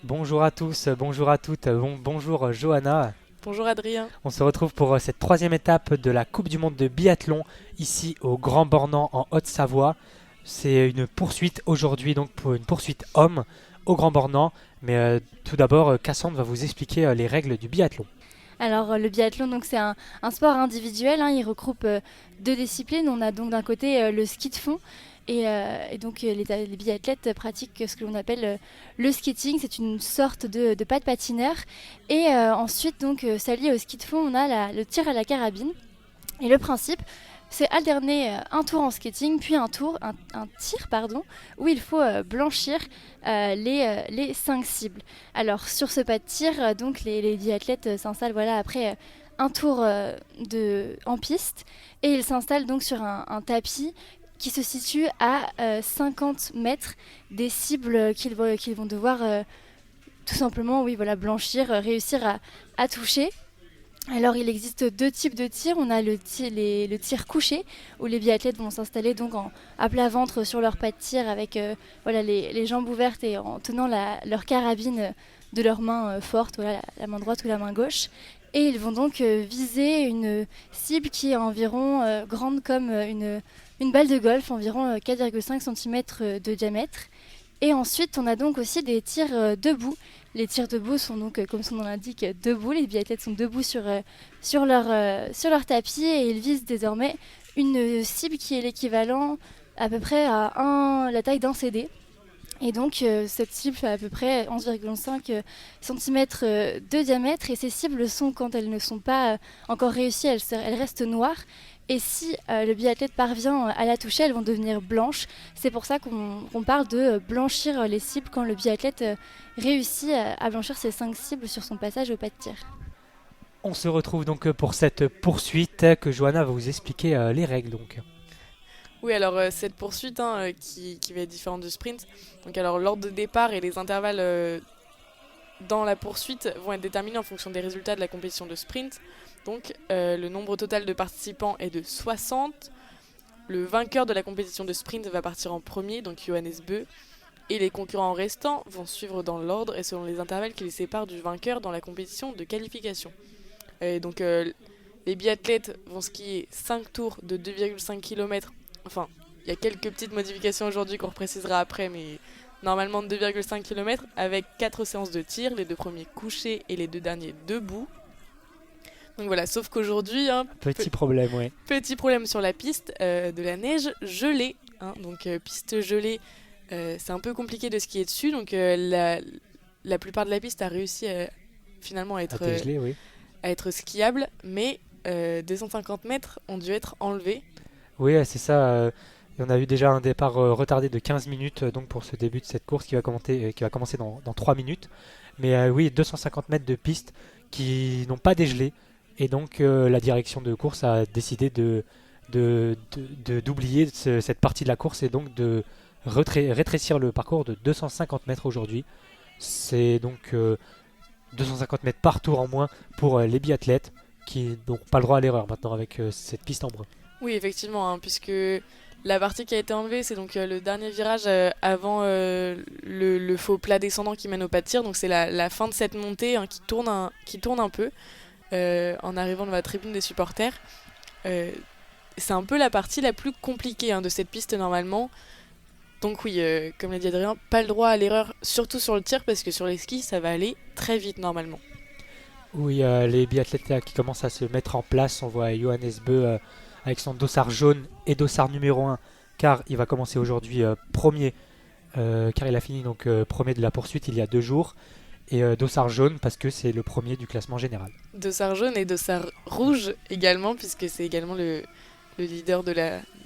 Bonjour à tous, bonjour à toutes, bonjour Johanna. Bonjour Adrien. On se retrouve pour cette troisième étape de la Coupe du Monde de biathlon ici au Grand Bornand en Haute-Savoie. C'est une poursuite aujourd'hui, donc pour une poursuite homme au Grand Bornand. Mais tout d'abord, Cassandre va vous expliquer les règles du biathlon. Alors le biathlon, donc c'est un sport individuel, hein, il regroupe deux disciplines. On a donc d'un côté le ski de fond et donc les biathlètes pratiquent ce que l'on appelle le skating. C'est une sorte de pas de patineur. Et ensuite donc s'allié au ski de fond, on a le tir à la carabine. Et le principe, c'est alterner un tour en skating, puis un tir, pardon, où il faut blanchir les 5 cibles. Alors sur ce pas de tir, donc les biathlètes s'installent voilà, après un tour en piste, et ils s'installent donc sur un tapis qui se situe à 50 mètres des cibles qu'ils vont devoir tout simplement oui, voilà, blanchir, réussir à toucher. Alors il existe deux types de tirs. On a le tir couché où les biathlètes vont s'installer donc à plat ventre sur leur pas de tir avec voilà, les jambes ouvertes et en tenant leur carabine de leurs mains fortes, voilà, la main droite ou la main gauche. Et ils vont donc viser une cible qui est environ grande comme une balle de golf, environ 4,5 cm de diamètre. Et ensuite, on a donc aussi des tirs debout. Les tirs debout sont donc, comme son nom l'indique, debout. Les biathlètes sont debout sur leur tapis et ils visent désormais une cible qui est l'équivalent à peu près à la taille d'un CD. Et donc, cette cible fait à peu près 11,5 cm de diamètre. Et ces cibles sont, quand elles ne sont pas encore réussies, elles restent noires. Et si le biathlète parvient à la toucher, elles vont devenir blanches. C'est pour ça qu'on parle de blanchir les cibles quand le biathlète réussit à blanchir ses 5 cibles sur son passage au pas de tir. On se retrouve donc pour cette poursuite que Johanna va vous expliquer les règles donc. Oui, alors cette poursuite qui va être différente du sprint. Donc alors l'ordre de départ et les intervalles dans la poursuite vont être déterminés en fonction des résultats de la compétition de sprint. Donc le nombre total de participants est de 60. Le vainqueur de la compétition de sprint va partir en premier, donc Johannes Beu. Et les concurrents restants vont suivre dans l'ordre et selon les intervalles qui les séparent du vainqueur dans la compétition de qualification. Et donc les biathlètes vont skier 5 tours de 2,5 km. Enfin, il y a quelques petites modifications aujourd'hui qu'on reprécisera après, mais normalement 2,5 km avec 4 séances de tir, les deux premiers couchés et les deux derniers debout. Donc voilà, sauf qu'aujourd'hui, Petit problème, ouais. petit problème sur la piste, de la neige gelée. Donc piste gelée, c'est un peu compliqué de skier dessus, donc la plupart de la piste a réussi finalement Dégelé, oui. à être skiable, mais 250 mètres ont dû être enlevés. Oui, c'est ça. Et on a eu déjà un départ retardé de 15 minutes donc pour ce début de cette course qui va commencer dans 3 minutes. Mais oui, 250 mètres de piste qui n'ont pas dégelé. Et donc la direction de course a décidé d'oublier cette partie de la course et donc de rétrécir le parcours de 250 mètres aujourd'hui. C'est donc 250 mètres par tour en moins pour les biathlètes qui n'ont pas le droit à l'erreur maintenant avec cette piste en brun. Oui, effectivement, puisque la partie qui a été enlevée, c'est donc le dernier virage avant le faux plat descendant qui mène au pas de tir. Donc c'est la fin de cette montée qui tourne un peu en arrivant dans la tribune des supporters. C'est un peu la partie la plus compliquée de cette piste normalement. Donc oui, comme l'a dit Adrien, pas le droit à l'erreur, surtout sur le tir, parce que sur les skis, ça va aller très vite normalement. Oui, les biathlètes là, qui commencent à se mettre en place. On voit Johannes Beu avec son dossard jaune et dossard numéro 1, car il va commencer aujourd'hui premier, car il a fini donc premier de la poursuite il y a 2 jours. Et dossard jaune parce que c'est le premier du classement général. Dossard jaune et dossard rouge également, puisque c'est également le leader de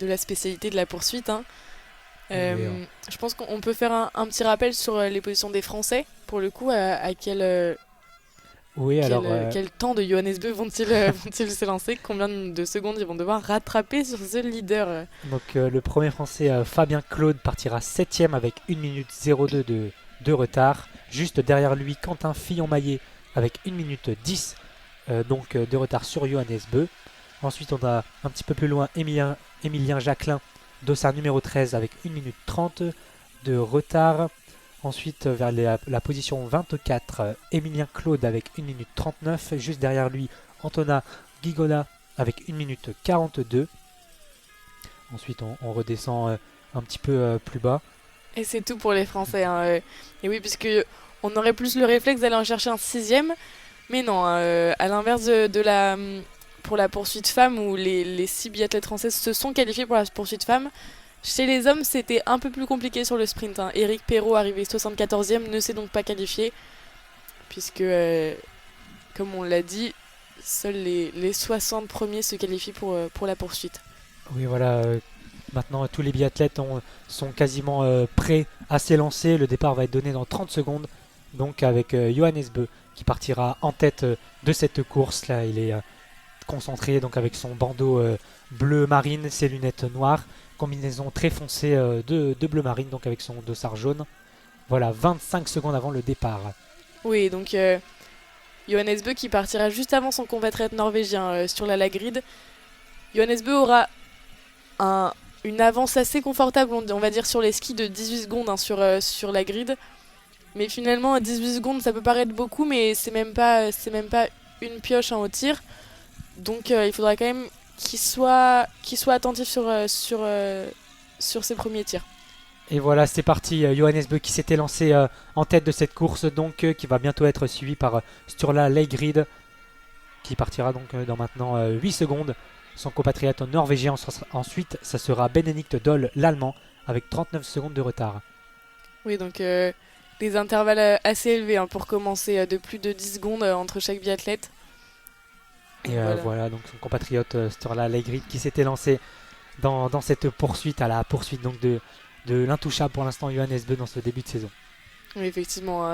la spécialité de la poursuite. Je pense qu'on peut faire un petit rappel sur les positions des Français, pour le coup, à quel temps de Johannes Beu vont-ils se lancer, combien de secondes ils vont devoir rattraper sur ce leader. Donc le premier français Fabien Claude partira 7ème avec 1 minute 02 de retard. Juste derrière lui Quentin Fillon-Maillet avec 1 minute 10 de retard sur Johannes Beu. Ensuite on a un petit peu plus loin Émilien Jacquelin, dossard numéro 13 avec 1 minute 30 de retard. Ensuite, vers la position 24, Émilien Claude avec 1 minute 39. Juste derrière lui, Antonin Gigola avec 1 minute 42. Ensuite, on redescend un petit peu plus bas. Et c'est tout pour les Français. Hein. Et oui, puisque on aurait plus le réflexe d'aller en chercher un 6e. Mais non, à l'inverse pour la poursuite femme, où les 6 biathlètes françaises se sont qualifiés pour la poursuite femme, chez les hommes, c'était un peu plus compliqué sur le sprint. Hein. Éric Perrault, arrivé 74e, ne s'est donc pas qualifié, puisque, comme on l'a dit, seuls les 60 premiers se qualifient pour la poursuite. Oui, voilà. Maintenant, tous les biathlètes sont quasiment prêts à s'élancer. Le départ va être donné dans 30 secondes. Donc avec Johannes Beu qui partira en tête de cette course. Là, il est concentré donc avec son bandeau bleu marine, ses lunettes noires, combinaison très foncée de bleu marine, donc avec son dossard jaune. Voilà, 25 secondes avant le départ. Oui, donc Johannes Beu qui partira juste avant son compatriote norvégien sur la Lagrid. Johannes Beu aura une avance assez confortable, on va dire, sur les skis de 18 secondes hein, sur la grid. Mais finalement, à 18 secondes, ça peut paraître beaucoup, mais c'est même pas une pioche hein, au tir. Donc il faudra quand même qu'il soit attentif sur ses premiers tirs. Et voilà, c'est parti. Johannes Beu qui s'était lancé en tête de cette course, donc qui va bientôt être suivi par Sturla Leigrid, qui partira donc dans maintenant 8 secondes. Son compatriote norvégien ensuite, ça sera Benedikt Doll, l'allemand, avec 39 secondes de retard. Oui, donc des intervalles assez élevés hein, pour commencer, de plus de 10 secondes entre chaque biathlète. Et voilà, donc son compatriote Sturla Leigrid qui s'était lancé dans cette poursuite, à la poursuite donc de l'intouchable pour l'instant Johannes Beu dans ce début de saison. Oui, effectivement,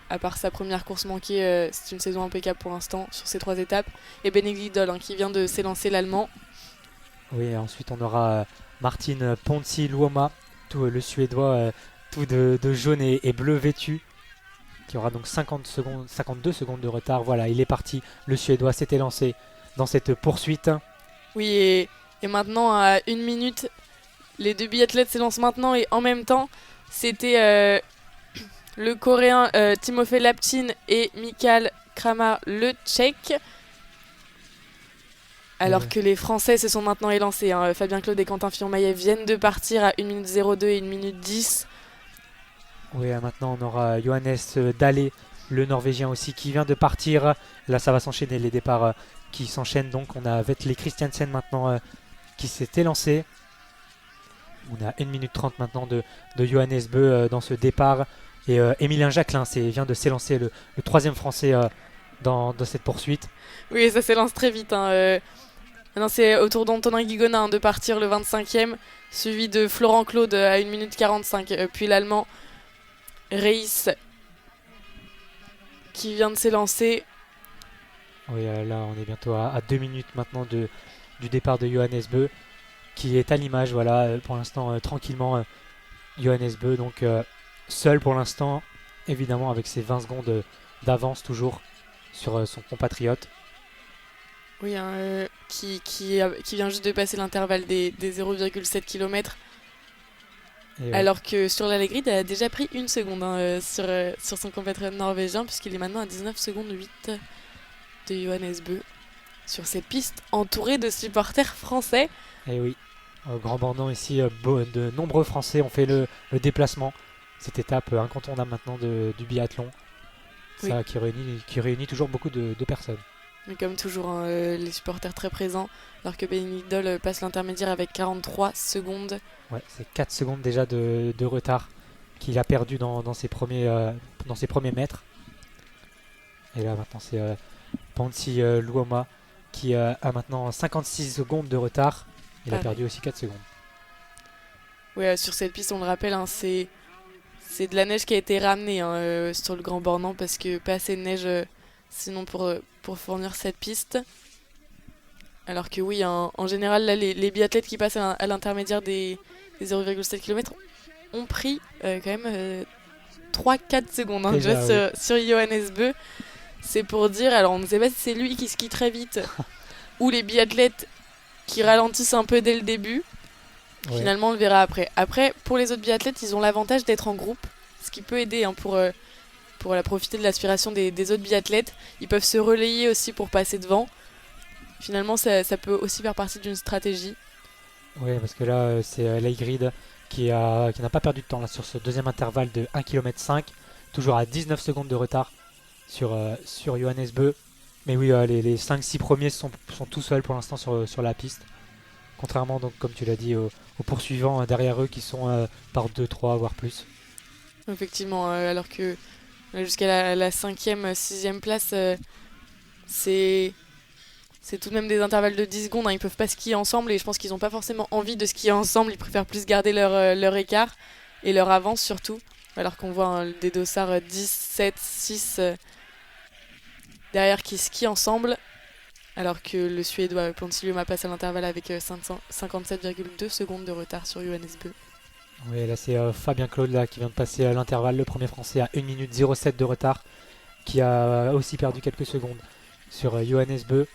à part sa première course manquée, c'est une saison impeccable pour l'instant sur ces 3 étapes. Et Benedikt Doll hein, qui vient de s'élancer, l'allemand. Oui, et ensuite on aura Martin Ponsi Luoma, tout le suédois, tout de jaune et bleu vêtu, qui aura donc 52 secondes de retard. Voilà, il est parti, le suédois s'était lancé dans cette poursuite. Oui, et maintenant à 1 minute, les 2 biathlètes s'élancent maintenant et en même temps, c'était le coréen Timofey Laptin et Michael Kramar le tchèque. Alors que les Français se sont maintenant élancés. Hein. Fabien Claude et Quentin Fillon-Maillet viennent de partir à 1 minute 02 et 1 minute 10. Oui, maintenant on aura Johannes Dalle, le Norvégien aussi, qui vient de partir. Là, ça va s'enchaîner, les départs qui s'enchaînent. Donc on a Vetle Christiansen maintenant qui s'est élancé. On a 1 minute 30 maintenant de Johannes Beu dans ce départ. Et Émilien Jacquelin vient de s'élancer, le 3e français dans cette poursuite. Oui, ça s'élance très vite. Hein. Maintenant, c'est au tour d'Antonin Guigona de partir le 25e, suivi de Florent Claude à 1 minute 45. Puis l'Allemand Reis qui vient de s'élancer. Oui, là, on est bientôt à 2 minutes maintenant du départ de Johannes Beu, qui est à l'image, voilà, pour l'instant, tranquillement, Johannes Beu, donc seul pour l'instant, évidemment, avec ses 20 secondes d'avance toujours sur son compatriote. Oui, hein, qui vient juste de passer l'intervalle des 0,7 km. Alors que sur la Grid, elle a déjà pris 1 seconde hein, sur son compatriote norvégien, puisqu'il est maintenant à 19 secondes 8 de Johannes Beu sur cette piste entourée de supporters français. Et oui, au Grand Bornand ici, de nombreux Français ont fait le déplacement. Cette étape incontournable maintenant du biathlon, ça oui. qui réunit toujours beaucoup de personnes. Mais comme toujours, hein, les supporters très présents, alors que Benedikt Doll passe l'intermédiaire avec 43 secondes. Ouais, c'est 4 secondes déjà de retard qu'il a perdu dans ses premiers mètres. Et là maintenant c'est Ponsi Luoma qui a maintenant 56 secondes de retard. Il a perdu aussi 4 secondes. Oui, sur cette piste, on le rappelle, hein, c'est de la neige qui a été ramenée hein, sur le Grand Bornand parce que pas assez de neige sinon pour fournir cette piste. Alors que oui, hein, en général, là, les biathlètes qui passent à l'intermédiaire des 0,7 km ont pris quand même 3-4 secondes hein, déjà sur Johannes Beu. C'est pour dire, alors on ne sait pas si c'est lui qui skie très vite ou les biathlètes qui ralentissent un peu dès le début. Ouais. Finalement, on le verra après. Après, pour les autres biathlètes, ils ont l'avantage d'être en groupe. ce qui peut aider hein, pour profiter de l'aspiration des autres biathlètes. Ils peuvent se relayer aussi pour passer devant. Finalement, ça peut aussi faire partie d'une stratégie. Oui, parce que là, c'est Leigrid qui n'a pas perdu de temps là, sur ce deuxième intervalle de 1,5 km, toujours à 19 secondes de retard sur Johannes Beu. Mais oui, les 5-6 premiers sont tout seuls pour l'instant sur la piste. Contrairement, donc, comme tu l'as dit, aux poursuivants derrière eux qui sont par 2-3, voire plus. Effectivement, alors que jusqu'à la 5e, 6e place, c'est tout de même des intervalles de 10 secondes. Hein. Ils peuvent pas skier ensemble et je pense qu'ils n'ont pas forcément envie de skier ensemble. Ils préfèrent plus garder leur écart et leur avance surtout. Alors qu'on voit hein, des dossards 10, 7, 6 derrière qui skient ensemble. Alors que le Suédois Ponsiluoma passe à l'intervalle avec 57,2 secondes de retard sur Johannes Beu. Oui, là c'est Fabien Claude là, qui vient de passer à l'intervalle, le premier français à 1 minute 07 de retard, qui a aussi perdu quelques secondes sur Johannes Beu.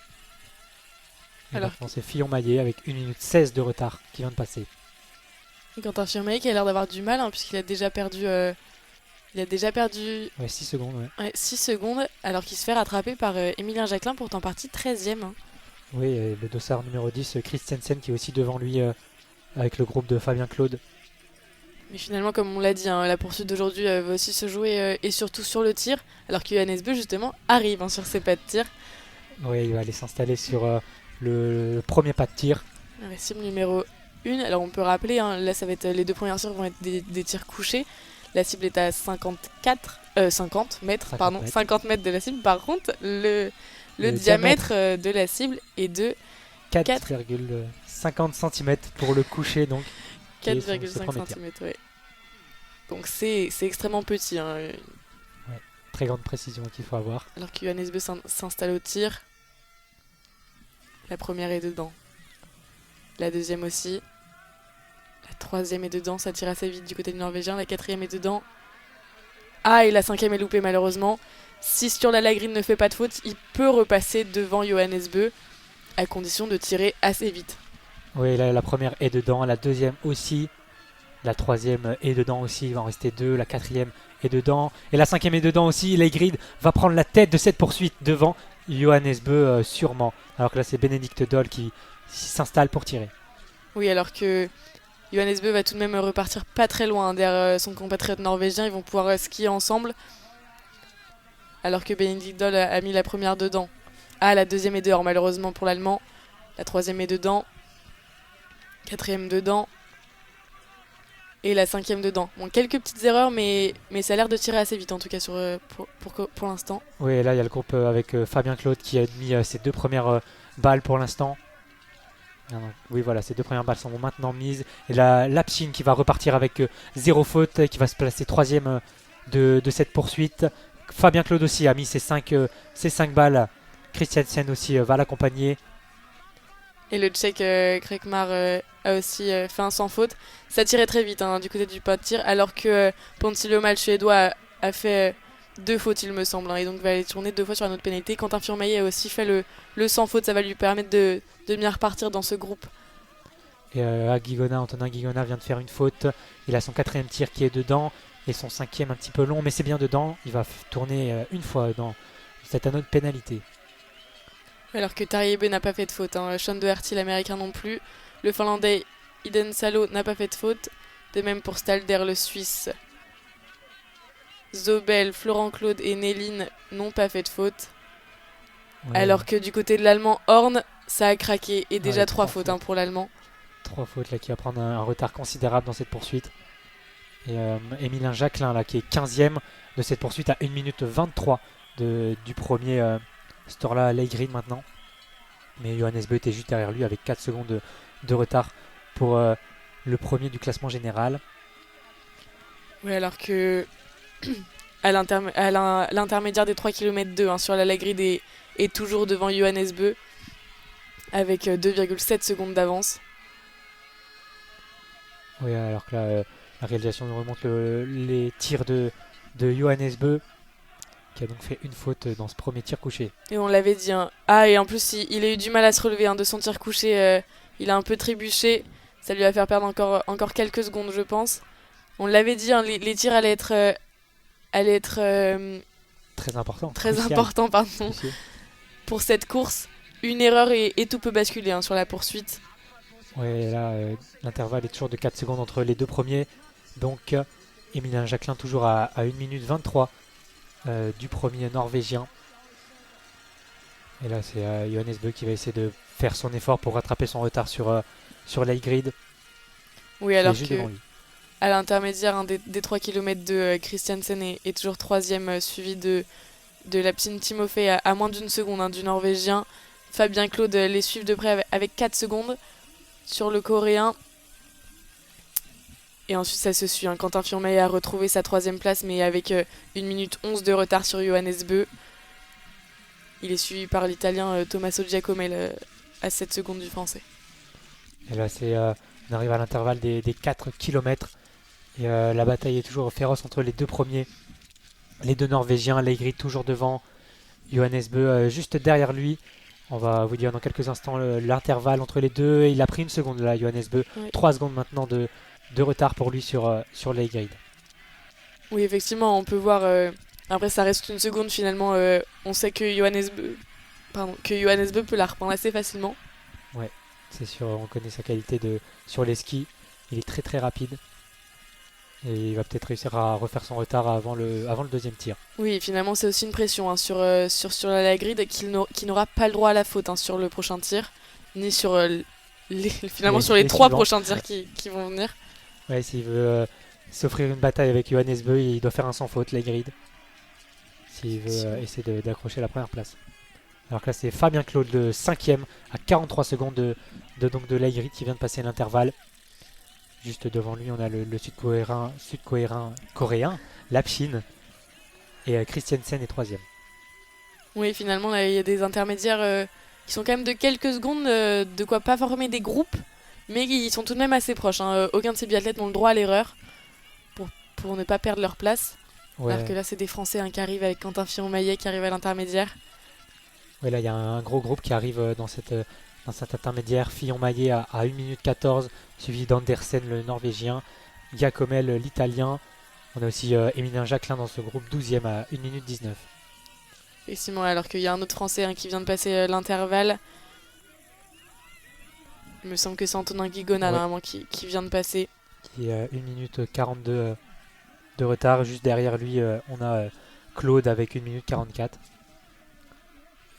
Alors c'est Fillon Maillet avec 1 minute 16 de retard qui vient de passer. Quentin Fillon-Maillet qui a l'air d'avoir du mal hein, puisqu'il a déjà perdu... Ouais, 6 secondes. Ouais, 6 secondes, alors qu'il se fait rattraper par Émilien Jacquelin, pourtant parti 13e. Hein. Oui, et le dossard numéro 10, Christensen, qui est aussi devant lui avec le groupe de Fabien Claude. Mais finalement, comme on l'a dit, hein, la poursuite d'aujourd'hui va aussi se jouer et surtout sur le tir, alors que Johannes Beu, justement, arrive hein, sur ses pas de tir. Oui, il va aller s'installer sur le premier pas de tir. La cible numéro 1, alors on peut rappeler, hein, là ça va être les deux premières tirs vont être des tirs couchés. La cible est à 50 mètres, 50 mètres de la cible. Par contre, le diamètre de la cible est de 4,50 cm pour le coucher, donc 4,5 cm, oui. Donc c'est extrêmement petit. Hein. Ouais, très grande précision qu'il faut avoir. Alors que Johannes Beu s'installe au tir. La première est dedans. La deuxième aussi. La troisième est dedans, ça tire assez vite du côté du Norvégien. La quatrième est dedans. Ah, et la cinquième est loupée malheureusement. Si Sturla Lagreen ne fait pas de faute, il peut repasser devant Johannes Beu, à condition de tirer assez vite. Oui, la première est dedans, la deuxième aussi. La troisième est dedans aussi, il va en rester deux. La quatrième est dedans. Et la cinquième est dedans aussi. Leigrid va prendre la tête de cette poursuite devant Johannes Beu sûrement. Alors que là, c'est Bénédicte Doll qui s'installe pour tirer. Oui, alors que Johannes Beu va tout de même repartir pas très loin derrière son compatriote norvégien. Ils vont pouvoir skier ensemble. Alors que Bénédicte Doll a mis la première dedans. Ah, la deuxième est dehors malheureusement pour l'Allemand. La troisième est dedans. Quatrième dedans. Et la cinquième dedans. Bon, quelques petites erreurs, mais ça a l'air de tirer assez vite en tout cas pour l'instant. Oui, et là il y a le groupe avec Fabien Claude qui a mis ses deux premières balles pour l'instant. Oui, voilà, ces deux premières balles sont maintenant mises. Et la Lapshin qui va repartir avec 0 faute, qui va se placer troisième de cette poursuite. Fabien Claude aussi a mis ses 5 balles. Christiansen aussi va l'accompagner. Et le Tchèque Krekmar a aussi fait un sans faute. Ça tirait très vite hein, du côté du pas de tir, alors que Ponsiluoma, le Suédois, a fait 2 fautes, il me semble, hein, et donc va aller tourner 2 fois sur la note pénalité. Quentin Fillon-Maillet a aussi fait le sans faute, ça va lui permettre de bien repartir dans ce groupe. Et Antonin Guigona vient de faire une faute. Il a son 4e tir qui est dedans et son 5e un petit peu long, mais c'est bien dedans. Il va tourner une fois dans cette anneau de pénalité. Alors que Tarjei n'a pas fait de faute. Hein. Sean Doherty, l'américain non plus. Le finlandais Iden Salo n'a pas fait de faute. De même pour Stalder, le suisse. Zobel, Florent Claude et Néline n'ont pas fait de faute. Ouais. Alors que du côté de l'allemand, Horn, ça a craqué. Et déjà 3 fautes pour l'allemand. 3 fautes là, qui va prendre un retard considérable dans cette poursuite. Et Émilien Jacquelin là, qui est 15e de cette poursuite à 1 minute 23 du premier Sturla Lagreen maintenant. Mais Johannes Beu était juste derrière lui avec 4 secondes de retard pour le premier du classement général. Oui, alors que à l'intermédiaire des 3 km 2 sur la Lagreen est toujours devant Johannes Beu avec 2,7 secondes d'avance. Oui, alors que là, la réalisation nous remonte les tirs de Johannes Beu, qui a donc fait une faute dans ce premier tir couché. Et on l'avait dit. Hein. Ah, et en plus, il a eu du mal à se relever de son tir couché. Il a un peu trébuché. Ça lui va faire perdre encore quelques secondes, je pense. On l'avait dit, hein, les tirs allaient être Très important. très crucial, importants pardon, crucial. pour cette course. Une erreur et tout peut basculer hein, sur la poursuite. Ouais, là, l'intervalle est toujours de 4 secondes entre les deux premiers. Donc, Emilien Jacquelin toujours à 1 minute 23 du premier norvégien. Et là, c'est Johannes Bö qui va essayer de faire son effort pour rattraper son retard sur l'Aigrid. Oui, Qui est alors juste que devant lui. à l'intermédiaire hein, des 3 km de Christiansen est toujours troisième, suivi de Lapsin Timofey à moins d'une seconde hein, du Norvégien. Fabien Claude les suivent de près avec 4 secondes sur le Coréen. Et ensuite ça se suit. Hein. Quentin Fillon-Maillet a retrouvé sa troisième place mais avec 1 minute 11 de retard sur Johannes Bö. Il est suivi par l'Italien Tommaso Giacomel à 7 secondes du Français. Et là, on arrive à l'intervalle des 4 km. Et la bataille est toujours féroce entre les deux premiers. Les deux Norvégiens, l'Aigrid toujours devant. Johannes Bö juste derrière lui. On va vous dire dans quelques instants l'intervalle entre les deux. Et il a pris 1 seconde là, Johannes Bö. Oui. 3 secondes maintenant de retard pour lui sur l'Aigrid. Oui, effectivement, on peut voir. Après, ça reste 1 seconde finalement. On sait que Johannes Bö peut la reprendre assez facilement. C'est sûr, on connaît sa qualité sur les skis. Il est très très rapide. Et il va peut-être réussir à refaire son retard avant le deuxième tir. Oui, finalement, c'est aussi une pression hein, sur la grid qu'il n'aura pas le droit à la faute hein, sur le prochain tir, ni sur sur les 3 suivants. prochains tirs qui vont venir. Ouais, s'il veut s'offrir une bataille avec Johannes Bö, il doit faire un sans faute, l'Aigrid. S'il veut essayer d'accrocher la première place. Alors que là, c'est Fabien Claude, le 5e, à 43 secondes de l'Aigrid qui vient de passer l'intervalle. Juste devant lui, on a le sud-coréen, Lapsin. Et Christiansen est 3e. Oui, finalement, là, il y a des intermédiaires qui sont quand même de quelques secondes, de quoi pas former des groupes, mais qui sont tout de même assez proches. Hein. Aucun de ces biathlètes n'ont le droit à l'erreur pour ne pas perdre leur place. Ouais. Alors que là, c'est des Français hein, qui arrivent avec Quentin Fillon-Maillet qui arrive à l'intermédiaire. Ouais, là, il y a un gros groupe qui arrive dans cet intermédiaire. Fillon-Maillet à 1 minute 14, suivi d'Andersen, le Norvégien, Giacomel, l'Italien. On a aussi Emilien Jacquelin dans ce groupe, 12e à 1 minute 19. Effectivement, alors qu'il y a un autre Français hein, qui vient de passer l'intervalle. Il me semble que c'est Antonin Guigona normalement qui vient de passer. Qui est 1 minute 42 de retard. Juste derrière lui, on a Claude avec 1 minute 44.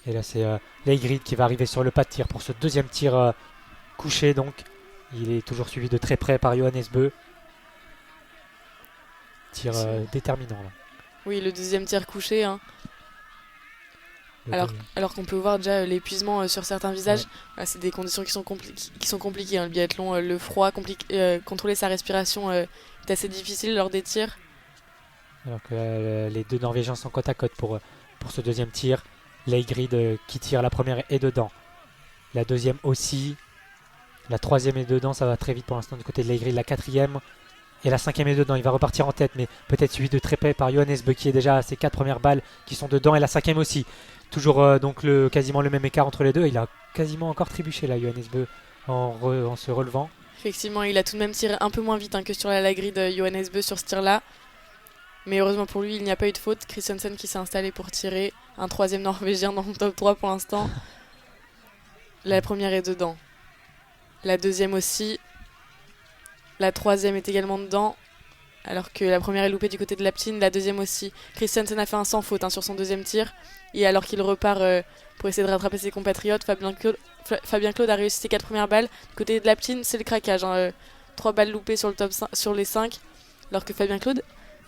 Et là, c'est l'Aigrid qui va arriver sur le pas de tir pour ce deuxième tir couché. Donc, il est toujours suivi de très près par Johannes Bö. Tir déterminant. Là. Oui, le deuxième tir couché. Hein. Alors qu'on peut voir déjà l'épuisement sur certains visages. Ouais. Là, c'est des conditions qui sont compliquées. Hein. Le biathlon, le froid, contrôler sa respiration est assez difficile lors des tirs. Alors que les deux Norvégiens sont côte à côte pour ce deuxième tir. L'Aigrid qui tire la première est dedans. La deuxième aussi. La troisième est dedans, ça va très vite pour l'instant du côté de l'Aigrid. La quatrième et la cinquième est dedans. Il va repartir en tête, mais peut-être suivi de très près par Johannes Bö qui est déjà à ses 4 premières balles qui sont dedans. Et la cinquième aussi. Toujours donc quasiment le même écart entre les deux. Il a quasiment encore trébuché là, Johannes Bö, en se relevant. Effectivement, il a tout de même tiré un peu moins vite hein, que sur la grid Johannes Bö sur ce tir-là. Mais heureusement pour lui, il n'y a pas eu de faute. Christiansen qui s'est installé pour tirer. Un troisième Norvégien dans le top 3 pour l'instant. La première est dedans. La deuxième aussi. La troisième est également dedans. Alors que la première est loupée du côté de Lapsin. La deuxième aussi. Christiansen a fait un sans faute hein, sur son deuxième tir. Et alors qu'il repart pour essayer de rattraper ses compatriotes, Fabien Claude a réussi ses 4 premières balles. Du côté de Lapsin, c'est le craquage. 3 balles loupées sur, sur les 5. Alors que Fabien Claude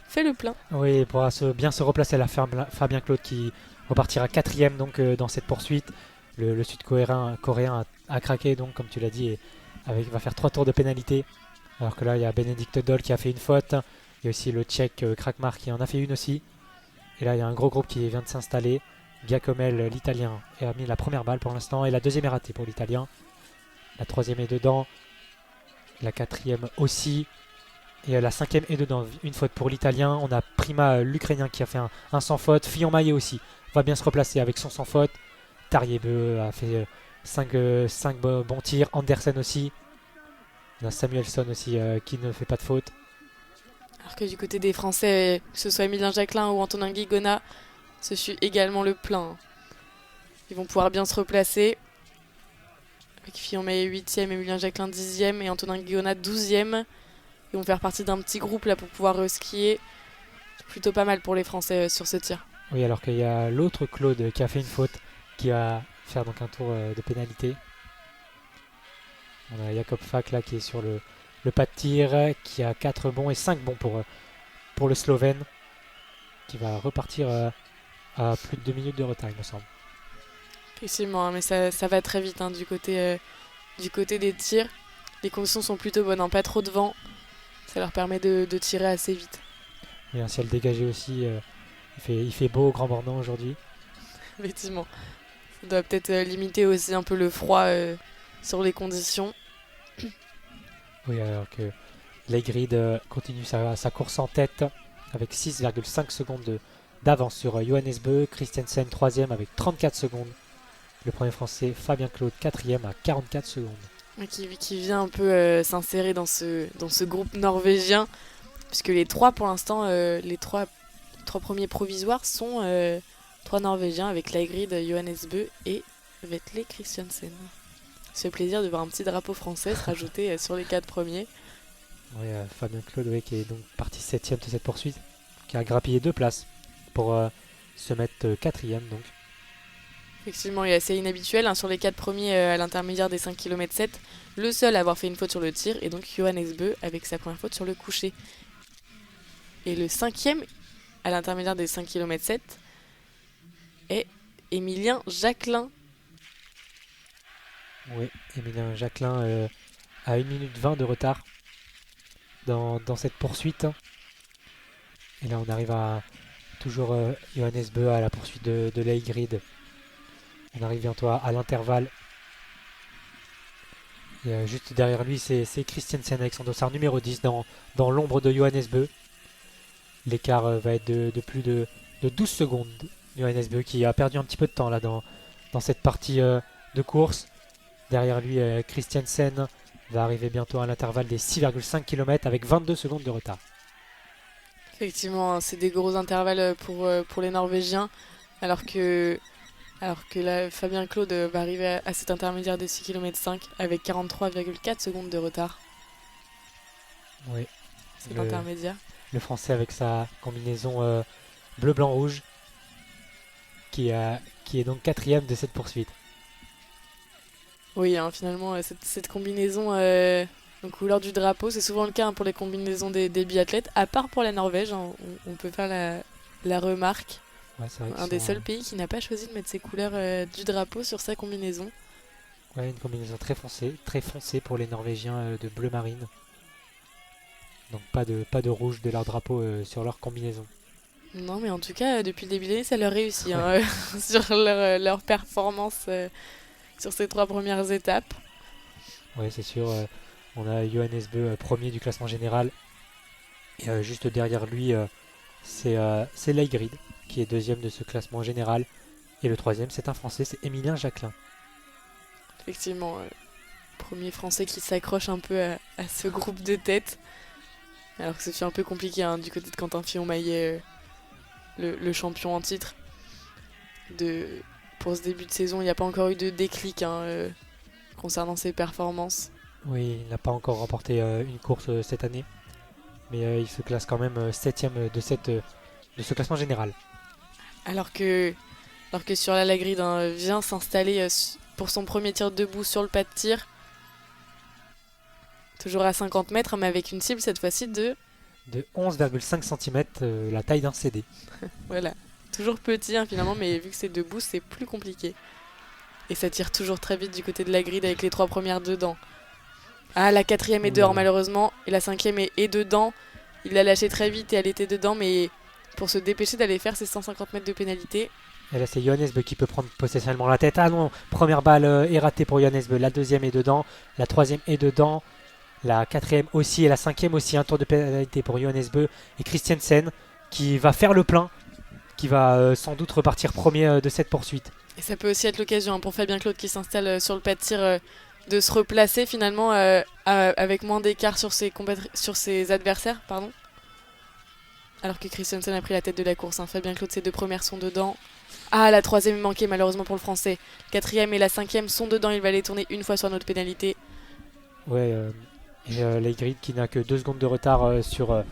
fait le plein. Oui, il pourra bien se replacer là, Fabien Claude qui repartira 4e donc, dans cette poursuite. Le sud-coréen a craqué, donc, comme tu l'as dit, et va faire 3 tours de pénalité. Alors que là, il y a Benedikt Doll qui a fait une faute. Il y a aussi le Tchèque Krakmar qui en a fait une aussi. Et là, il y a un gros groupe qui vient de s'installer. Giacomel, l'Italien, a mis la première balle pour l'instant. Et la deuxième est ratée pour l'Italien. La troisième est dedans. La quatrième aussi. Et la cinquième est dedans. Une faute pour l'Italien. On a Prima, l'Ukrainien, qui a fait un sans faute. Fillon-Maillet aussi va bien se replacer avec son sans faute. Tarjei a fait 5 bons tirs. Andersen aussi. On a Samuelsson aussi qui ne fait pas de faute. Alors que du côté des Français, que ce soit Emilien Jacquelin ou Antonin Guigona, ce fut également le plein. Ils vont pouvoir bien se replacer. Avec Fillon-Maillet 8e, Emilien Jacquelin 10e et Antonin Guigona 12e. Ils vont faire partie d'un petit groupe là pour pouvoir skier. C'est plutôt pas mal pour les Français sur ce tir. Oui, alors qu'il y a l'autre Claude qui a fait une faute, qui va faire donc un tour de pénalité. On a Jacob Fak là qui est sur le pas de tir, qui a 4 bons et 5 bons pour le Slovène, qui va repartir à plus de 2 minutes de retard, il me semble. Effectivement, hein, mais ça va très vite hein, du côté des tirs. Les conditions sont plutôt bonnes, hein, pas trop de vent. Ça leur permet de tirer assez vite. Il y a un ciel dégagé aussi. Il fait beau au Grand Bornand aujourd'hui. Effectivement. Ça doit peut-être limiter aussi un peu le froid sur les conditions. Oui, alors que Leigrid continue sa course en tête avec 6,5 secondes d'avance sur Johannes Bö. Christiansen 3e avec 34 secondes. Le premier français, Fabien Claude 4e à 44 secondes. Qui vient un peu s'insérer dans ce groupe norvégien. Puisque les trois, pour l'instant, les trois premiers provisoires sont 3 Norvégiens avec Leigrid, Johannes Bö et Vetle Christiansen. Ça fait plaisir de voir un petit drapeau français se rajouter sur les 4 premiers. Oui, Fabien Claude qui est donc parti 7e de cette poursuite, qui a grappillé 2 places pour se mettre 4e donc. Effectivement, il est assez inhabituel. Hein, sur les 4 premiers à l'intermédiaire des 5 km 7, le seul à avoir fait une faute sur le tir est donc Johannes Bö avec sa première faute sur le coucher. Et le 5e à l'intermédiaire des 5 km 7 est Emilien Jacquelin. Oui, Emilien Jacquelin a 1 minute 20 de retard dans cette poursuite. Et là on arrive à toujours Johannes Bö à la poursuite de Leigrid. On arrive bientôt à l'intervalle. Et juste derrière lui c'est Christiansen avec son dossard numéro 10 dans l'ombre de Johannes Bö. L'écart va être de plus de 12 secondes. Johannes Bö qui a perdu un petit peu de temps là dans cette partie de course. Derrière lui, Christiansen va arriver bientôt à l'intervalle des 6,5 km avec 22 secondes de retard. Effectivement, c'est des gros intervalles pour les Norvégiens. Alors que là, Fabien Claude va arriver à cet intermédiaire des 6 km 5 avec 43,4 secondes de retard. Oui. C'est l'intermédiaire. Le français avec sa combinaison bleu-blanc-rouge qui est donc 4e de cette poursuite. Oui, hein, finalement, cette combinaison en couleur du drapeau, c'est souvent le cas hein, pour les combinaisons des biathlètes, à part pour la Norvège, hein, on peut faire la remarque. Ouais, c'est vrai un des seuls pays qui n'a pas choisi de mettre ses couleurs du drapeau sur sa combinaison. Ouais, une combinaison très foncée pour les Norvégiens de bleu marine. Donc pas de rouge de leur drapeau sur leur combinaison. Non, mais en tout cas, depuis le début de l'année, ça leur réussit hein, sur leur performance sur ces 3 premières étapes. Oui, c'est sûr. On a Johannes Bö premier du classement général. Et juste derrière lui, c'est Leigrid qui est 2e de ce classement général. Et le 3e, c'est un Français, c'est Emilien Jacquelin. Effectivement, premier Français qui s'accroche un peu à ce groupe de tête. Alors que c'est un peu compliqué hein, du côté de Quentin Fillon-Maillet, le champion en titre. Pour ce début de saison, il n'y a pas encore eu de déclic concernant ses performances. Oui, il n'a pas encore remporté une course cette année. Mais il se classe quand même 7e de ce classement général. Alors que sur la Leigrid vient s'installer pour son premier tir debout sur le pas de tir. Toujours à 50 mètres, mais avec une cible cette fois-ci de 11,5 cm, la taille d'un CD. Voilà, toujours petit hein, finalement, mais vu que c'est debout, c'est plus compliqué. Et ça tire toujours très vite du côté de la grille avec les 3 premières dedans. Ah, la 4e est dehors malheureusement, et la 5e est dedans. Il l'a lâché très vite et elle était dedans, mais pour se dépêcher d'aller faire ses 150 mètres de pénalité. Et là c'est Johannes Bö qui peut prendre possessionnellement la tête. Ah non, première balle est ratée pour Johannes Bö, la 2e est dedans, la 3e est dedans. La 4e aussi et la 5e aussi, un tour de pénalité pour Johannes Bö et Christiansen qui va faire le plein, qui va sans doute repartir premier de cette poursuite. Et ça peut aussi être l'occasion pour Fabien Claude qui s'installe sur le pas de tir de se replacer finalement avec moins d'écart sur ses adversaires. Pardon. Alors que Christiansen a pris la tête de la course. Fabien Claude, ses 2 premières sont dedans. Ah, la 3e est manquée malheureusement pour le Français. 4e et la 5e sont dedans. Il va les tourner une fois sur notre pénalité. Ouais, Leigrid qui n'a que 2 secondes de retard sur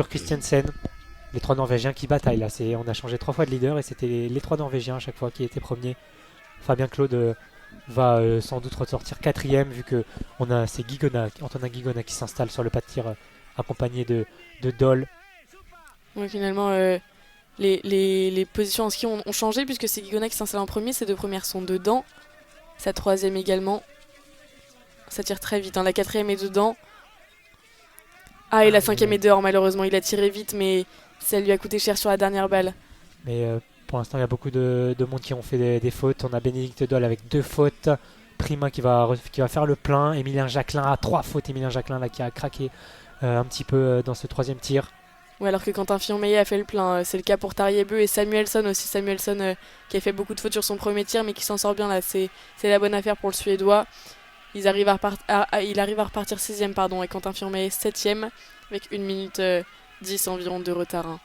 Christiansen. Les 3 Norvégiens qui bataillent là. On a changé 3 fois de leader et c'était les 3 Norvégiens à chaque fois qui étaient premiers. Fabien Claude va sans doute ressortir 4e vu que c'est Antonin Guigona qui s'installe sur le pas de tir accompagné de Dole. Ouais, finalement, les positions en ski ont changé puisque c'est Guigona qui s'installe en premier. Ses 2 premières sont dedans. Sa 3e également. Ça tire très vite. La 4e est dedans. Ah, et la 5e est dehors malheureusement. Il a tiré vite mais ça lui a coûté cher sur la dernière balle. Mais pour l'instant, il y a beaucoup de monde qui ont fait des fautes. On a Bénédicte Dole avec 2 fautes. Prima qui va faire le plein. Emilien Jacquelin a 3 fautes. Emilien Jacquelin là, qui a craqué un petit peu dans ce 3e tir. Ouais, alors que Quentin Fillon-Meillet a fait le plein. C'est le cas pour Tariebeu et Samuelsson aussi. Samuelsson qui a fait beaucoup de fautes sur son premier tir mais qui s'en sort bien là. C'est la bonne affaire pour le Suédois. Il arrive à repartir 6e et Quentin Fillon-Meillet 7e avec 1 minute 10 environ de retard.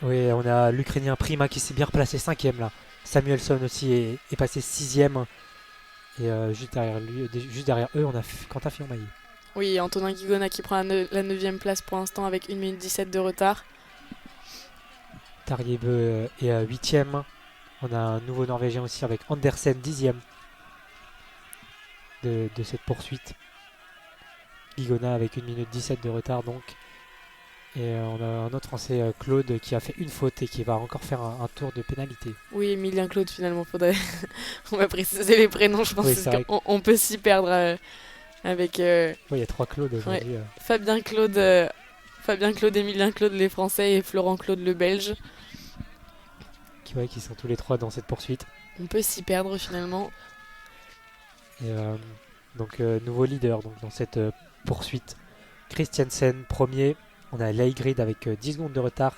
Oui, on a l'Ukrainien Prima qui s'est bien replacé 5e là. Samuelsson aussi est passé 6e. Et juste derrière eux, on a Quentin Fillon-Meillet. Oui, Antonin Guigona qui prend la 9e place pour l'instant avec 1 minute 17 de retard. Tariebeu est 8e. On a un nouveau Norvégien aussi avec Andersen 10e de cette poursuite. Guigona avec 1 minute 17 de retard donc. Et on a un autre Français, Claude, qui a fait une faute et qui va encore faire un tour de pénalité. Oui, Emilien Claude finalement, faudrait... On va préciser les prénoms, je pense, oui, parce qu'on peut s'y perdre avec... Oui, il y a 3 Claude aujourd'hui. Ouais. Fabien Claude, Emilien Claude, les Français, et Florent Claude, le Belge. Qui sont tous les 3 dans cette poursuite. On peut s'y perdre finalement. Et, donc, nouveau leader donc, dans cette poursuite. Christiansen, premier. On a Leigrid avec 10 secondes de retard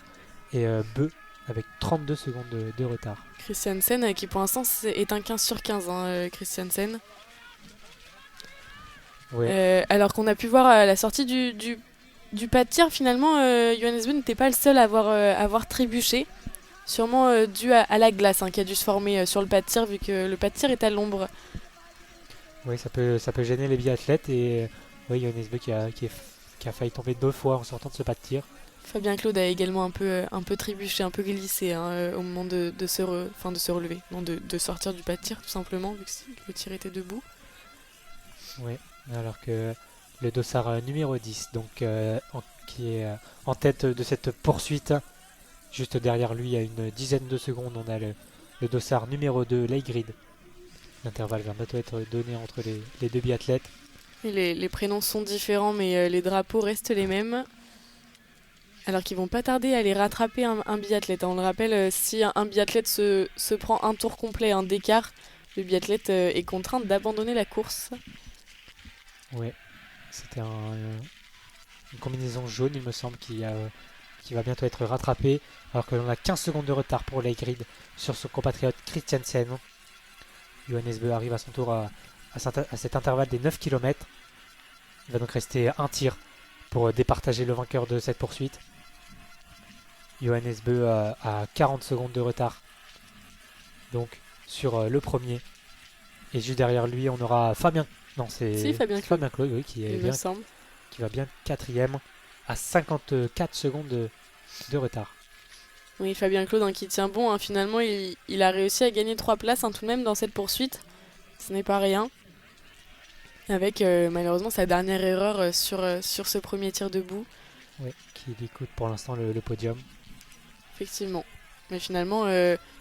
et Beu avec 32 secondes de retard. Christiansen qui pour l'instant est un 15 sur 15, Christiansen. Ouais. Alors qu'on a pu voir à la sortie du pas de tir, finalement, Johannes Beu n'était pas le seul à avoir trébuché. Sûrement dû à la glace qui a dû se former sur le pas de tir vu que le pas de tir est à l'ombre. Oui, ça peut gêner les biathlètes et oui, Johannes Beu qui a failli tomber 2 fois en sortant de ce pas de tir. Fabien Claude a également un peu trébuché, un peu glissé au moment de se relever, non, de sortir du pas de tir tout simplement, vu que le tir était debout. Oui, alors que le dossard numéro 10, donc, qui est en tête de cette poursuite, juste derrière lui, à une dizaine de secondes, on a le dossard numéro 2, Leigrid. L'intervalle va bientôt être donné entre les 2 biathlètes. Et les prénoms sont différents, mais les drapeaux restent les mêmes. Alors qu'ils vont pas tarder à aller rattraper un biathlète. On le rappelle, si un biathlète se prend un tour complet, un d'écart, le biathlète est contraint d'abandonner la course. Ouais, c'était une combinaison jaune, il me semble, qui va bientôt être rattrapée. Alors que l'on a 15 secondes de retard pour Leigrid sur son compatriote Christiansen. Johannes Beu arrive à son tour à cet intervalle des 9 km. Il va donc rester un tir pour départager le vainqueur de cette poursuite. Johannes Beu a 40 secondes de retard donc sur le premier. Et juste derrière lui, on aura Fabien. Non, c'est Fabien Claude, oui, qui va bien 4e à 54 secondes de retard. Oui, Fabien Claude qui tient bon. Finalement, il a réussi à gagner 3 places tout de même dans cette poursuite. Ce n'est pas rien. Avec malheureusement sa dernière erreur sur ce premier tir debout. Oui, qui lui coûte pour l'instant le podium. Effectivement. Mais finalement,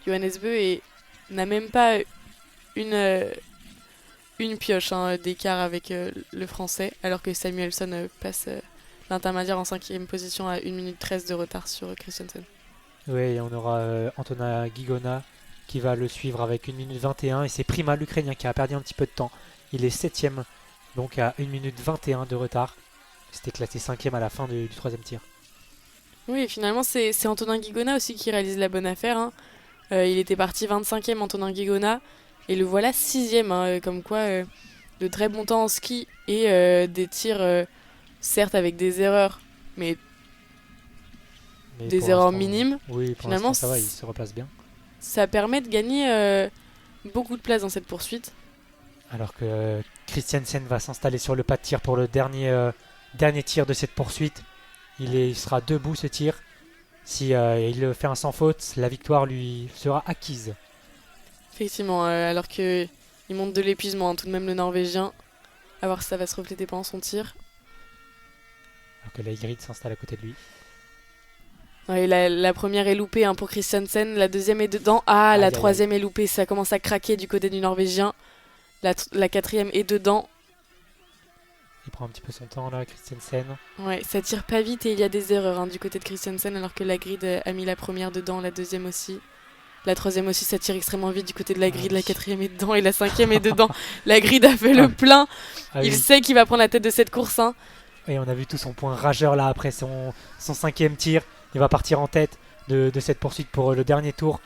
Johannes Beu n'a même pas une pioche d'écart avec le français, alors que Samuelsson passe l'intermédiaire en 5e position à 1 minute 13 de retard sur Christiansen. Oui, et on aura Antonin Guigona qui va le suivre avec 1 minute 21 et c'est Prima l'Ukrainien qui a perdu un petit peu de temps. Il est 7e, donc à 1 minute 21 de retard. C'était classé 5e à la fin du 3e tir. Oui, et finalement c'est Antonin Guigona aussi qui réalise la bonne affaire. Il était parti 25e, Antonin Guigona, et le voilà 6e, comme quoi de très bon temps en ski et des tirs certes avec des erreurs, mais Mais des pour erreurs l'instant, minimes. Oui, pour Finalement, l'instant, ça va, il se replace bien. Ça permet de gagner beaucoup de place dans cette poursuite. Alors que Christiansen va s'installer sur le pas de tir pour le dernier tir de cette poursuite. Il sera debout ce tir. Si il fait un sans faute, la victoire lui sera acquise. Effectivement, alors qu'il monte de l'épuisement, hein, tout de même le Norvégien. À voir si ça va se refléter pendant son tir. Alors que Leigrid s'installe à côté de lui. Ouais, la première est loupée hein, pour Christiansen, la deuxième est dedans. Ah, Aïe, la aïe, troisième est loupée, ça commence à craquer du côté du Norvégien. La quatrième est dedans. Il prend un petit peu son temps là, Christiansen. Ouais, ça tire pas vite et il y a des erreurs hein, du côté de Christiansen, alors que la grid a mis la première dedans, la deuxième aussi. La troisième aussi, ça tire extrêmement vite du côté de la grid, la quatrième est dedans et la cinquième est dedans. La grid a fait le plein. Il sait qu'il va prendre la tête de cette course. Hein. Et on a vu tout son point rageur là après son cinquième tir. Il va partir en tête de cette poursuite pour le dernier tour.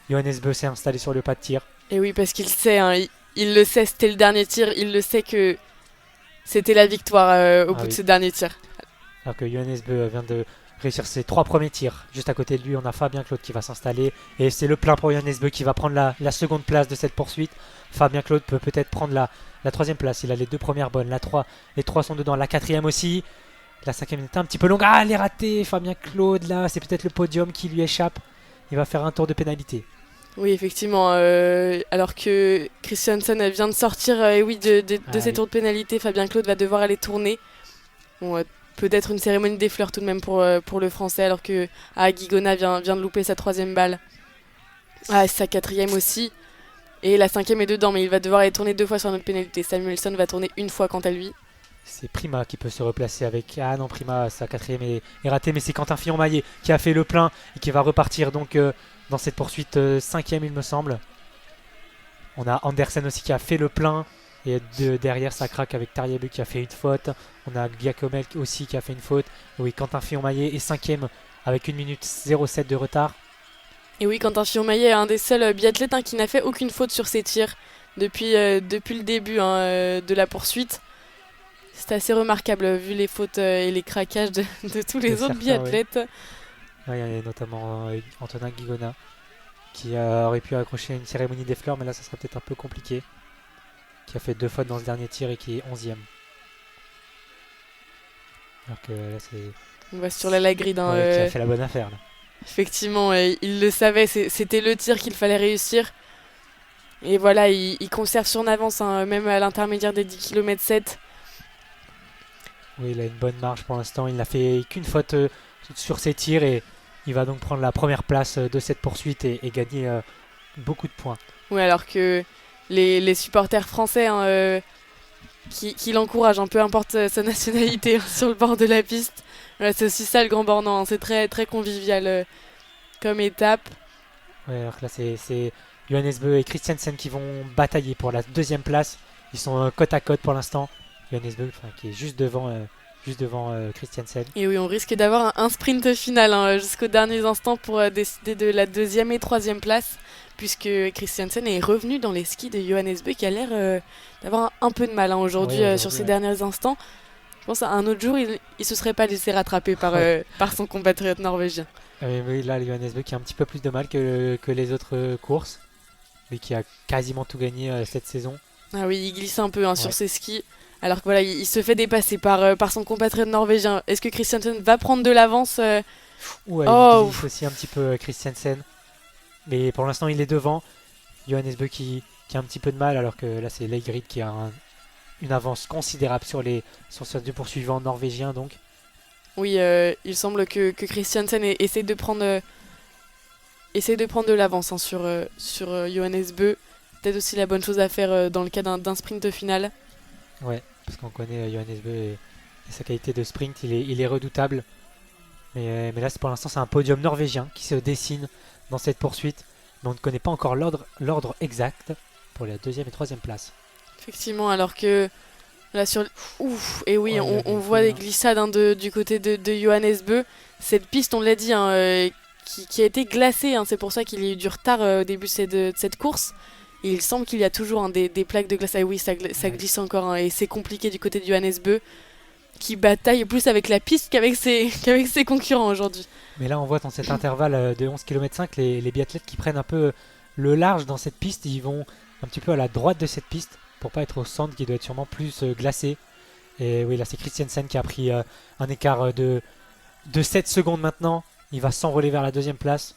Johannes Bö s'est installé sur le pas de tir. Et oui, parce qu'il sait, hein, il le sait, c'était le dernier tir. Il le sait que c'était la victoire au bout de ce dernier tir. Alors que Johannes Bö vient de réussir ses 3 premiers tirs. Juste à côté de lui, on a Fabien Claude qui va s'installer. Et c'est le plein pour Johannes Bö qui va prendre la seconde place de cette poursuite. Fabien Claude peut peut-être prendre la troisième place. Il a les 2 premières bonnes. Les 3 sont dedans. La quatrième aussi. La cinquième était un petit peu longue. Ah, elle est ratée. Fabien Claude, là, c'est peut-être le podium qui lui échappe. Il va faire un tour de pénalité. Oui, effectivement. Alors que Christiansen vient de sortir de ses tours de pénalité, Fabien Claude va devoir aller tourner. Bon, peut-être une cérémonie des fleurs tout de même pour le Français, alors que Guigona vient de louper sa 3e balle. Ah, sa 4e aussi. Et la 5e est dedans, mais il va devoir aller tourner 2 fois sur notre pénalité. Samuelsson va tourner 1 fois quant à lui. C'est Prima qui peut se replacer avec... Ah non, Prima, sa 4e est ratée, mais c'est Quentin Fillon-Maillet qui a fait le plein et qui va repartir donc dans cette poursuite 5e, il me semble. On a Andersen aussi qui a fait le plein et derrière ça craque avec Tarjei qui a fait une faute. On a Giacomelli aussi qui a fait une faute. Et oui, Quentin Fillon-Maillet est 5e avec 1 minute 07 de retard. Et oui, Quentin Fillon-Maillet est un des seuls biathlètes qui n'a fait aucune faute sur ses tirs depuis le début de la poursuite. C'est assez remarquable vu les fautes et les craquages de tous les autres biathlètes. Oui, il y a notamment Antonin Guigona qui aurait pu accrocher une cérémonie des fleurs, mais là ça sera peut-être un peu compliqué. Qui a fait 2 fautes dans ce dernier tir et qui est 11e. Alors que là c'est... On va sur la grid. Qui a fait la bonne affaire là. Effectivement, il le savait, c'était le tir qu'il fallait réussir. Et voilà, il conserve son avance, même à l'intermédiaire des 10 km 7. Oui, il a une bonne marge pour l'instant. Il n'a fait qu'une faute sur ses tirs et il va donc prendre la première place de cette poursuite et gagner beaucoup de points. Oui, alors que les supporters français qui l'encouragent, peu importe sa nationalité, sur le bord de la piste. Voilà, c'est aussi ça le Grand Bornand, c'est très, très convivial comme étape. Oui, alors que là c'est Johannes Bö et Christiansen qui vont batailler pour la 2e place. Ils sont côte à côte pour l'instant. Johannes Bö qui est juste devant Christiansen. Et oui, on risque d'avoir un sprint final jusqu'aux derniers instants pour décider de la 2e et 3e place, puisque Christiansen est revenu dans les skis de Johannes Bö qui a l'air d'avoir un peu de mal aujourd'hui sur ces derniers instants. Je pense qu'à un autre jour, il se serait pas laissé rattraper par son compatriote norvégien. Oui, là, Johannes Bö qui a un petit peu plus de mal que les autres courses, lui qui a quasiment tout gagné cette saison. Ah oui, il glisse un peu sur ses skis. Alors que voilà, il se fait dépasser par son compatriote norvégien. Est-ce que Christiansen va prendre de l'avance Il glisse aussi un petit peu Christiansen. Mais pour l'instant, il est devant. Johannes Bö qui a un petit peu de mal, alors que là, c'est Leigrid qui a une avance considérable sur ses 2 poursuivants norvégiens. Donc. Oui, il semble que Christiansen essaie de prendre de l'avance sur Johannes Bö. Peut-être aussi la bonne chose à faire dans le cas d'un sprint final. Ouais, parce qu'on connaît Johannes Bö et sa qualité de sprint, il est redoutable. Mais là, pour l'instant, c'est un podium norvégien qui se dessine dans cette poursuite. Mais on ne connaît pas encore l'ordre exact pour la 2e et 3e place. Effectivement, alors que là sur... et oui, on voit des glissades du côté de Johannes Bö. Cette piste, on l'a dit, qui a été glacée. C'est pour ça qu'il y a eu du retard au début de cette course. Et il semble qu'il y a toujours des plaques de glace. Ah oui, ça glisse encore. Et c'est compliqué du côté de Johannes Bö, qui bataille plus avec la piste qu'avec ses concurrents aujourd'hui. Mais là, on voit dans cet intervalle de 11 km 5 les biathlètes qui prennent un peu le large dans cette piste. Ils vont un petit peu à la droite de cette piste pour pas être au centre qui doit être sûrement plus glacé. Et oui, là, c'est Christiansen qui a pris un écart de 7 secondes maintenant. Il va s'envoler vers la deuxième place.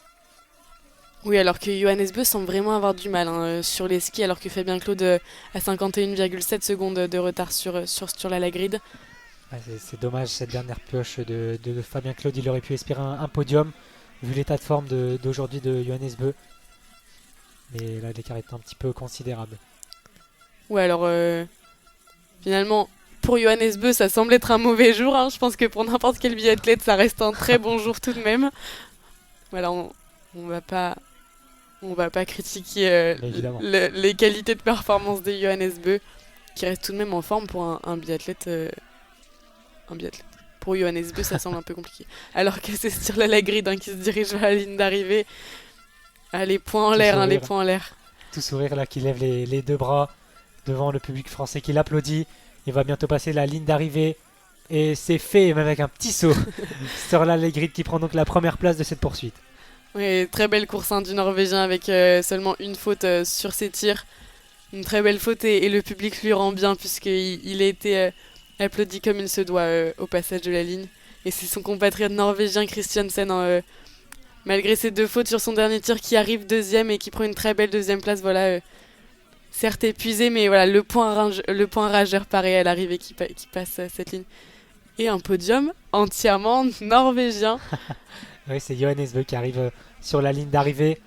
Oui, alors que Johannes Beu semble vraiment avoir du mal sur les skis, alors que Fabien Claude a 51,7 secondes de retard sur la Lagrid. Ouais, c'est dommage cette dernière pioche de Fabien Claude. Il aurait pu espérer un podium vu l'état de forme d'aujourd'hui de Johannes Beu. Mais là, l'écart est un petit peu considérable. Ouais, alors finalement, pour Johannes Beu, ça semble être un mauvais jour. Je pense que pour n'importe quel biathlète, ça reste un très bon jour tout de même. Voilà, on va pas critiquer les qualités de performance de Johannes Beu, qui reste tout de même en forme pour un biathlète. Pour Johannes Beu, ça semble un peu compliqué. Alors que c'est Sturla Lagrid qui se dirige vers la ligne d'arrivée. Les poings en l'air, les poings en l'air. Tout sourire là, qui lève les deux bras devant le public français qui l'applaudit. Il va bientôt passer la ligne d'arrivée. Et c'est fait, même avec un petit saut. Sturla Lagrid qui prend donc la première place de cette poursuite. Oui, très belle course du Norvégien avec seulement une faute sur ses tirs. Une très belle faute et le public lui rend bien puisqu'il a été applaudi comme il se doit au passage de la ligne. Et c'est son compatriote norvégien Christiansen, malgré ses 2 fautes sur son dernier tir, qui arrive deuxième et qui prend une très belle deuxième place. Voilà, certes épuisé, mais voilà, le point rageur pareil à l'arrivée qui passe cette ligne. Et un podium entièrement norvégien. Oui, c'est Johannes Beu qui arrive sur la ligne d'arrivée.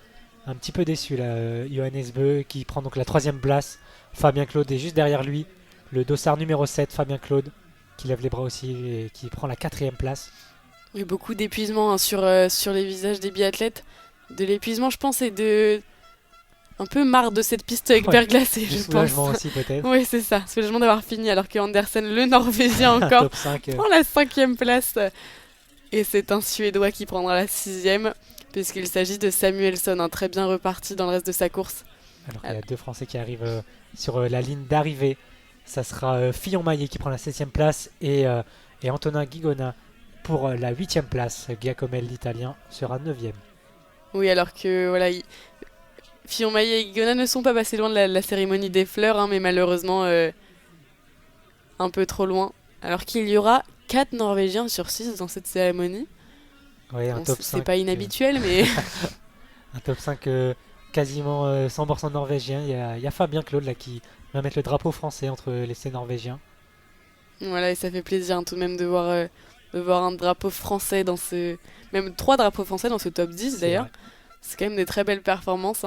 Un petit peu déçu là, Johannes Beu qui prend donc la 3e place. Fabien Claude est juste derrière lui. Le dossard numéro 7, Fabien Claude, qui lève les bras aussi et qui prend la 4e place. Oui, beaucoup d'épuisement sur les visages des biathlètes. De l'épuisement, je pense, et de un peu marre de cette piste verglacée, je pense. Soulagement aussi peut-être. Oui, c'est ça, soulagement d'avoir fini, alors que Andersen, le Norvégien encore, Top 5, prend la 5e place. Et c'est un Suédois qui prendra la 6e, puisqu'il s'agit de Samuelsson, très bien reparti dans le reste de sa course. Alors qu'il y a 2 Français qui arrivent sur la ligne d'arrivée. Ça sera Fillon-Maillet qui prend la 7e place et Antonin Guigona pour la 8e place. Giacomelli, l'Italien, sera 9e. Oui, alors que voilà, Fillon-Maillet et Guigona ne sont pas passés loin de la cérémonie des fleurs, mais malheureusement un peu trop loin. Alors qu'il y aura 4 Norvégiens sur 6 dans cette cérémonie. Oui, un top 5. C'est pas inhabituel, mais... un top 5 quasiment 100% norvégien. Il y a Fabien Claude là, qui va mettre le drapeau français entre les essais norvégiens. Voilà, et ça fait plaisir tout de même de voir un drapeau français dans ce... Même 3 drapeaux français dans ce top 10 d'ailleurs. Vrai. C'est quand même des très belles performances.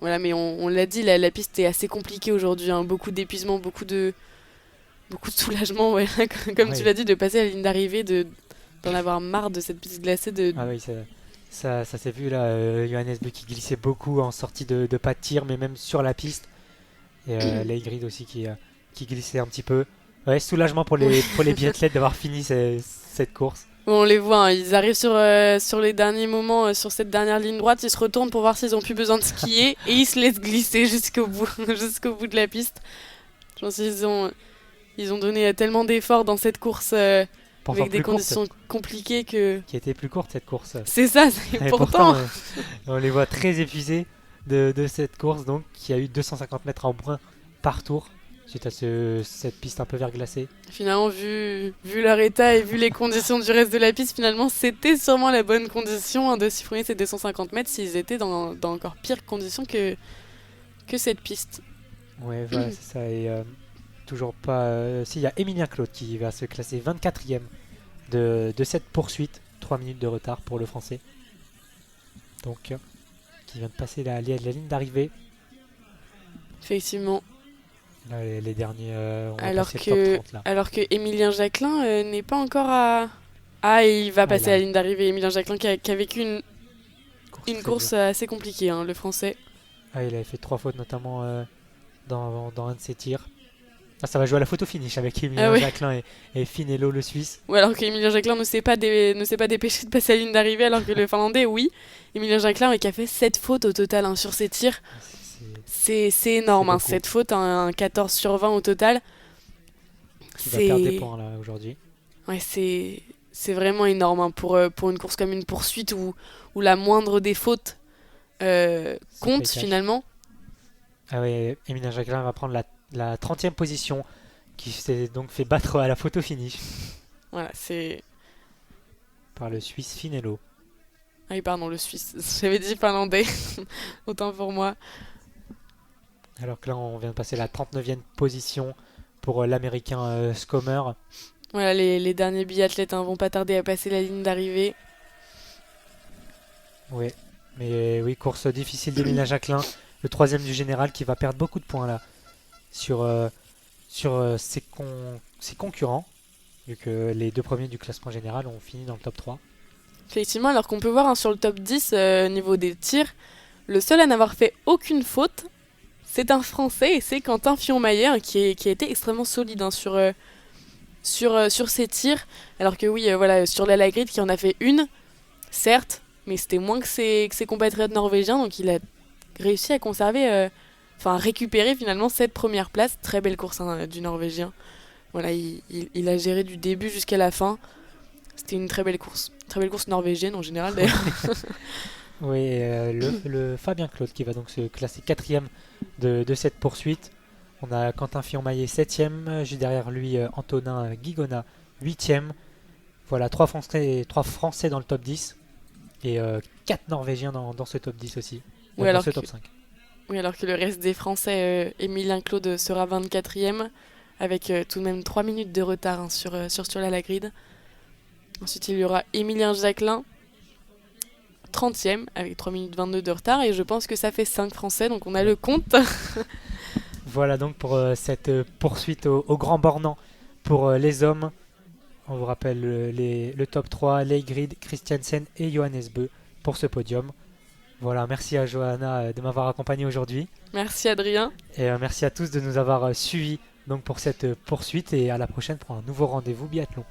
Voilà, mais on l'a dit, la piste est assez compliquée aujourd'hui. Beaucoup d'épuisement, beaucoup de soulagement, ouais. Comme tu l'as dit, de passer à la ligne d'arrivée, d'en avoir marre de cette piste glacée. Ah oui, ça s'est vu là, Johannes Beu qui glissait beaucoup en sortie de pas de tir, mais même sur la piste. Et Lagrid aussi qui glissait un petit peu. Ouais, soulagement pour les biathlètes d'avoir fini cette course. Bon, on les voit, ils arrivent sur les derniers moments, sur cette dernière ligne droite, ils se retournent pour voir s'ils ont plus besoin de skier et ils se laissent glisser jusqu'au bout de la piste. Je pense qu'ils ont donné tellement d'efforts dans cette course avec des conditions compliquées que... Qui a été plus courte cette course. C'est ça, pourtant on les voit très épuisés de cette course, donc qui a eu 250 mètres en moins par tour suite à cette piste un peu verglacée. Finalement, vu leur état et vu les conditions du reste de la piste, finalement, c'était sûrement la bonne condition de siphonner ces 250 mètres s'ils étaient dans encore pires conditions que cette piste. Ouais, voilà, c'est ça. Et toujours pas... il y a Emilien Claude qui va se classer 24e de cette poursuite. 3 minutes de retard pour le français. Donc, qui vient de passer la ligne d'arrivée. Effectivement. Là, les derniers on va alors passer le top 30 là. Alors que Émilien Jacquelin n'est pas encore à... il va passer la ligne d'arrivée. Émilien Jacquelin qui a vécu une course assez compliquée, le français. Il avait fait 3 fautes notamment dans un de ses tirs. Ça va jouer à la photo finish avec Émilien Jacquelin et Finello le Suisse. Ouais, alors qu'Émilien Jacquelin ne s'est pas dépêché de passer la ligne d'arrivée alors que le Finlandais, oui. Émilien Jacquelin qui a fait 7 fautes au total sur ses tirs. C'est énorme, 7 fautes, un 14 sur 20 au total. Il va perdre des points là aujourd'hui. Ouais, c'est vraiment énorme hein, pour une course comme une poursuite où la moindre des fautes Ça paye compte cash. finalement. Ah ouais, Emilien Jacquelin va prendre la 30e position, qui s'est donc fait battre à la photo finish Voilà, c'est. par le Suisse Finello. Ah oui, pardon, le Suisse. J'avais dit finlandais. Autant pour moi. Alors que là, on vient de passer la 39e position pour l'Américain Scomer. Voilà, les derniers biathlètes hein, vont pas tarder à passer la ligne d'arrivée. Ouais, mais oui, course difficile d'Emilien Jacquelin, le troisième du général qui va perdre beaucoup de points là sur ses concurrents, vu que les deux premiers du classement général ont fini dans le top 3. Effectivement, alors qu'on peut voir hein, sur le top 10 au niveau des tirs, le seul à n'avoir fait aucune faute, c'est un Français et c'est Quentin Fillon-Maillet hein, qui a été extrêmement solide hein, sur ses tirs. Alors que oui, voilà, sur la grid qui en a fait une, certes, mais c'était moins que ses compatriotes norvégiens, donc il a réussi à conserver, enfin à récupérer finalement cette première place. Très belle course hein, du Norvégien. Voilà, il a géré du début jusqu'à la fin. C'était une très belle course. Très belle course norvégienne en général d'ailleurs. Oui, et, le Fabien Claude qui va donc se classer quatrième de cette poursuite. On a Quentin Fillon-Maillet 7ème, juste derrière lui Antonin Guigona 8ème. Voilà, 3 Français dans le top 10 et 4 Norvégiens dans ce top 10 aussi, Oui, dans alors ce que, top 5. oui, alors que le reste des Français, Emilien Claude sera 24e, avec tout de même 3 minutes de retard hein, sur la grid. Ensuite, il y aura Emilien Jacquelin, 30e, avec 3 minutes 22 de retard, et je pense que ça fait 5 Français, donc on a le compte. Voilà donc pour cette poursuite au Grand Bornand pour les hommes. On vous rappelle le top 3, Leigrid, Christiansen et Johannes Bö pour ce podium. Voilà, merci à Johanna de m'avoir accompagné aujourd'hui. Merci Adrien. Et merci à tous de nous avoir suivis donc pour cette poursuite et à la prochaine pour un nouveau rendez-vous biathlon.